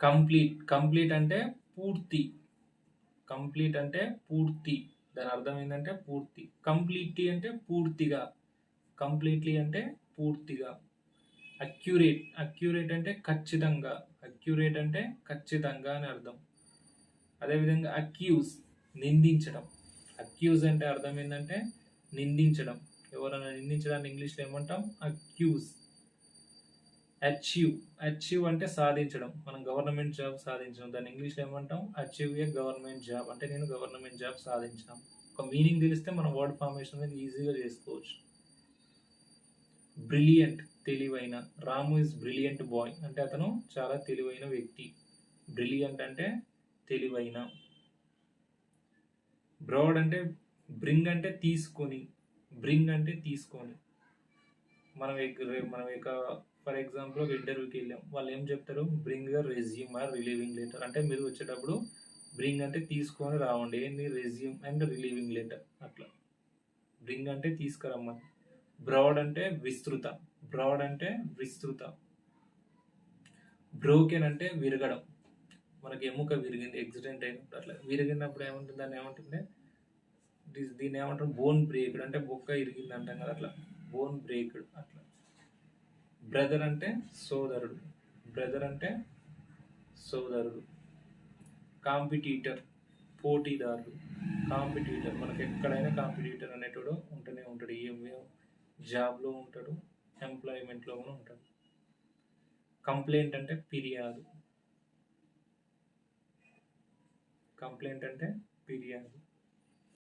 Complete అంటే పూర్తి. Complete అంటే పూర్తి. దాని అర్థం ఏంటంటే పూర్తి. కంప్లీట్లీ అంటే పూర్తిగా. కంప్లీట్లీ అంటే పూర్తిగా. అక్యురేట్ అంటే ఖచ్చితంగా. అక్యురేట్ అంటే ఖచ్చితంగా అని అర్థం. అదేవిధంగా అక్యూజ్ నిందించడం. అక్యూజ్ అంటే అర్థం ఏంటంటే నిందించడం. ఎవరైనా నిందించడాన్ని ఇంగ్లీష్లో ఏమంటాం? అక్యూజ్. అచీవ్ అంటే సాధించడం. మనం గవర్నమెంట్ జాబ్ సాధించడం, దాన్ని ఇంగ్లీష్లో ఏమంటాం? Achieve a government job. అంటే నేను గవర్నమెంట్ జాబ్ సాధించాను. ఒక మీనింగ్ తెలిస్తే మనం వర్డ్ ఫార్మేషన్ అనేది ఈజీగా చేసుకోవచ్చు. బ్రిలియంట్ తెలివైన. రాము ఇస్ బ్రిలియంట్ బాయ్ అంటే అతను చాలా తెలివైన వ్యక్తి. బ్రిలియంట్ అంటే తెలివైన. బ్రాడ్ అంటే బ్రింగ్ అంటే తీసుకొని. బ్రింగ్ అంటే తీసుకొని. మనం ఇక ఫర్ ఎగ్జాంపుల్ ఒక ఇంటర్వ్యూకి వెళ్ళాం, వాళ్ళు ఏం చెప్తారు? Bring your resume or relieving letter. అంటే మీరు వచ్చేటప్పుడు బ్రింగ్ అంటే తీసుకొని రావండి, ఏంది? Resume and relieving letter. అట్లా బ్రింగ్ అంటే తీసుకురమ్మని. బ్రాడ్ అంటే విస్తృత. బ్రాడ్ అంటే విస్తృత. బ్రోకెన్ అంటే విరగడం. మనకి ఎముక విరిగింది, యాక్సిడెంట్ అయినప్పుడు అట్లా విరిగినప్పుడు ఏముంటుంది? దాన్ని ఏమంటుంటే దీన్ని ఏమంటారు? బోన్ బ్రేక్డ్. అంటే బొక్క ఇరిగింది అంటాం కదా, అట్లా బోన్ బ్రేక్డ్ అట్లా. బ్రదర్ అంటే సోదరుడు. బ్రదర్ అంటే సోదరుడు. కాంపిటీటర్ పోటీదారుడు. కాంపిటీటర్ మనకు ఎక్కడైనా కాంపిటీటర్ అనేటోడు ఉంటూనే ఉంటాడు. ఏ జాబ్లో ఉంటాడు, ఎంప్లాయ్మెంట్లో కూడా ఉంటాడు. కంప్లైంట్ అంటే ఫిర్యాదు. కంప్లైంట్ అంటే ఫిర్యాదు.